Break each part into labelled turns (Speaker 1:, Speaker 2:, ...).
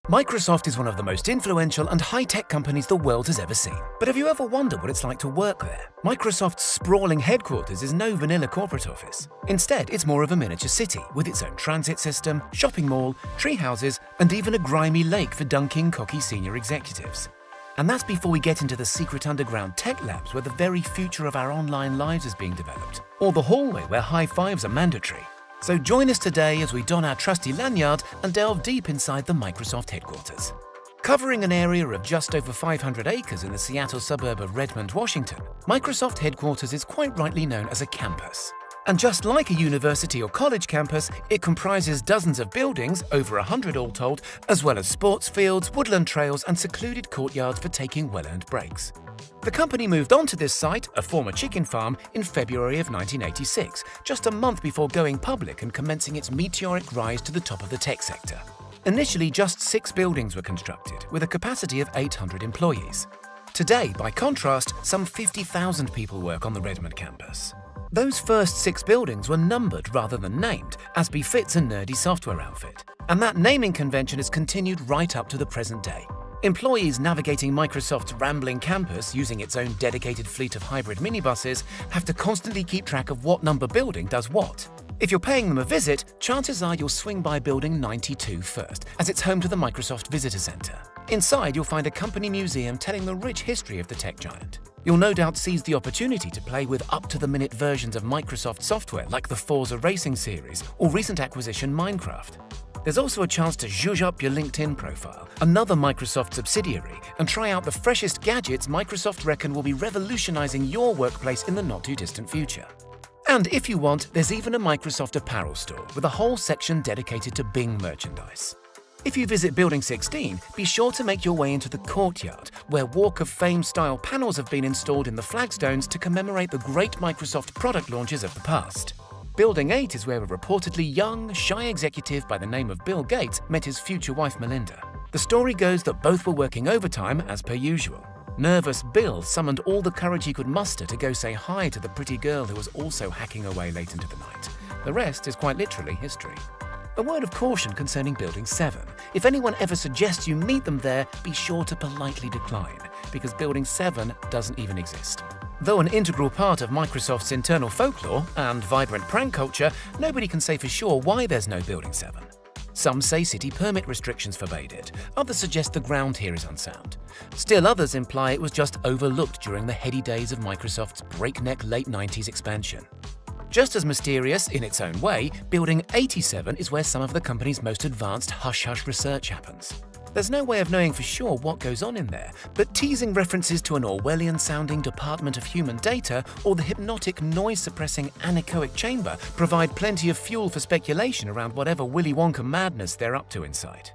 Speaker 1: Microsoft is one of the most influential and high-tech companies the world has ever seen. But have you ever wondered what it's like to work there? Microsoft's sprawling headquarters is no vanilla corporate office. Instead, it's more of a miniature city with its own transit system, shopping mall, treehouses, and even a grimy lake for dunking cocky senior executives. And that's before we get into the secret underground tech labs where the very future of our online lives is being developed, or the hallway where high fives are mandatory. So join us today as we don our trusty lanyard and delve deep inside the Microsoft headquarters. Covering an area of just over 500 acres in the Seattle suburb of Redmond, Washington, Microsoft headquarters is quite rightly known as a campus. And just like a university or college campus, it comprises dozens of buildings, over 100 all told, as well as sports fields, woodland trails, and secluded courtyards for taking well-earned breaks. The company moved onto this site, a former chicken farm, in February of 1986, just a month before going public and commencing its meteoric rise to the top of the tech sector. Initially, just 6 buildings were constructed, with a capacity of 800 employees. Today, by contrast, some 50,000 people work on the Redmond campus. Those first 6 buildings were numbered rather than named, as befits a nerdy software outfit. And that naming convention has continued right up to the present day. Employees navigating Microsoft's rambling campus using its own dedicated fleet of hybrid minibuses have to constantly keep track of what number building does what. If you're paying them a visit, chances are you'll swing by Building 92 first, as it's home to the Microsoft Visitor Center. Inside, you'll find a company museum telling the rich history of the tech giant. You'll no doubt seize the opportunity to play with up-to-the-minute versions of Microsoft software like the Forza Racing series or recent acquisition Minecraft. There's also a chance to zhuzh up your LinkedIn profile, another Microsoft subsidiary, and try out the freshest gadgets Microsoft reckon will be revolutionizing your workplace in the not-too-distant future. And if you want, there's even a Microsoft apparel store with a whole section dedicated to Bing merchandise. If you visit Building 16, be sure to make your way into the courtyard, where Walk of Fame-style panels have been installed in the flagstones to commemorate the great Microsoft product launches of the past. Building 8 is where a reportedly young, shy executive by the name of Bill Gates met his future wife Melinda. The story goes that both were working overtime as per usual. Nervous Bill summoned all the courage he could muster to go say hi to the pretty girl who was also hacking away late into the night. The rest is quite literally history. A word of caution concerning Building 7. If anyone ever suggests you meet them there, be sure to politely decline, because Building 7 doesn't even exist. Though an integral part of Microsoft's internal folklore and vibrant prank culture, nobody can say for sure why there's no Building 7. Some say city permit restrictions forbade it, others suggest the ground here is unsound. Still others imply it was just overlooked during the heady days of Microsoft's breakneck late 90s expansion. Just as mysterious in its own way, Building 87 is where some of the company's most advanced hush-hush research happens. There's no way of knowing for sure what goes on in there, but teasing references to an Orwellian-sounding Department of Human Data or the hypnotic noise-suppressing anechoic chamber provide plenty of fuel for speculation around whatever Willy Wonka madness they're up to inside.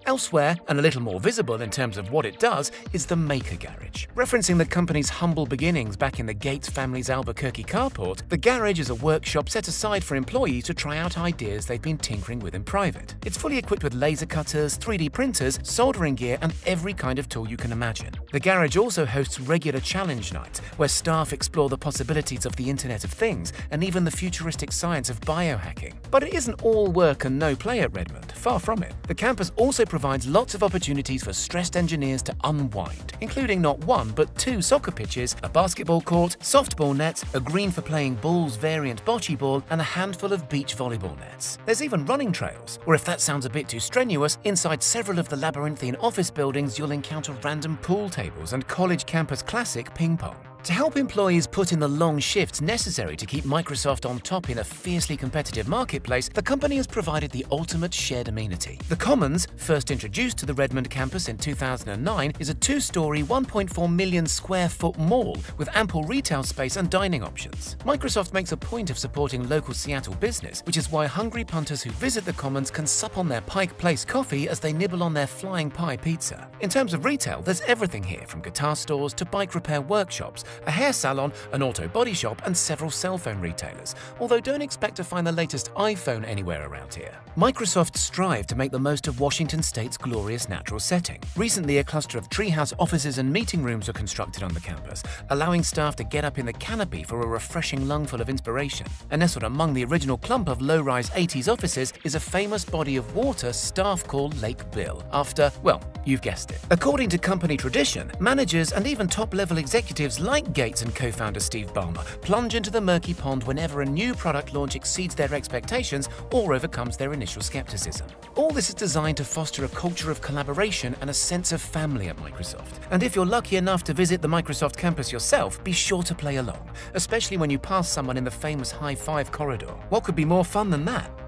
Speaker 1: Elsewhere, and a little more visible in terms of what it does, is the Maker Garage. Referencing the company's humble beginnings back in the Gates family's Albuquerque carport, the garage is a workshop set aside for employees to try out ideas they've been tinkering with in private. It's fully equipped with laser cutters, 3D printers, soldering gear, and every kind of tool you can imagine. The garage also hosts regular challenge nights, where staff explore the possibilities of the Internet of Things and even the futuristic science of biohacking. But it isn't all work and no play at Redmond, far from it. The campus also provides lots of opportunities for stressed engineers to unwind, including not 1 but 2 soccer pitches, a basketball court, softball nets, a green for playing Bulls variant bocce ball, and a handful of beach volleyball nets. There's even running trails, or if that sounds a bit too strenuous, inside several of the labyrinthine office buildings you'll encounter random pool tables and college campus classic ping pong. To help employees put in the long shifts necessary to keep Microsoft on top in a fiercely competitive marketplace, the company has provided the ultimate shared amenity. The Commons, first introduced to the Redmond campus in 2009, is a 2-story, 1.4 million square foot mall with ample retail space and dining options. Microsoft makes a point of supporting local Seattle business, which is why hungry punters who visit the Commons can sup on their Pike Place coffee as they nibble on their flying pie pizza. In terms of retail, there's everything here from guitar stores to bike repair workshops, a hair salon, an auto body shop, and several cell phone retailers, although don't expect to find the latest iPhone anywhere around here. Microsoft strive to make the most of Washington State's glorious natural setting. Recently, a cluster of treehouse offices and meeting rooms were constructed on the campus, allowing staff to get up in the canopy for a refreshing lungful of inspiration. And nestled among the original clump of low-rise 80s offices is a famous body of water staff called Lake Bill, after, well, you've guessed it. According to company tradition, managers and even top-level executives like Gates and co-founder Steve Ballmer plunge into the murky pond whenever a new product launch exceeds their expectations or overcomes their initial skepticism. All this is designed to foster a culture of collaboration and a sense of family at Microsoft. And if you're lucky enough to visit the Microsoft campus yourself, be sure to play along, especially when you pass someone in the famous high-five corridor. What could be more fun than that?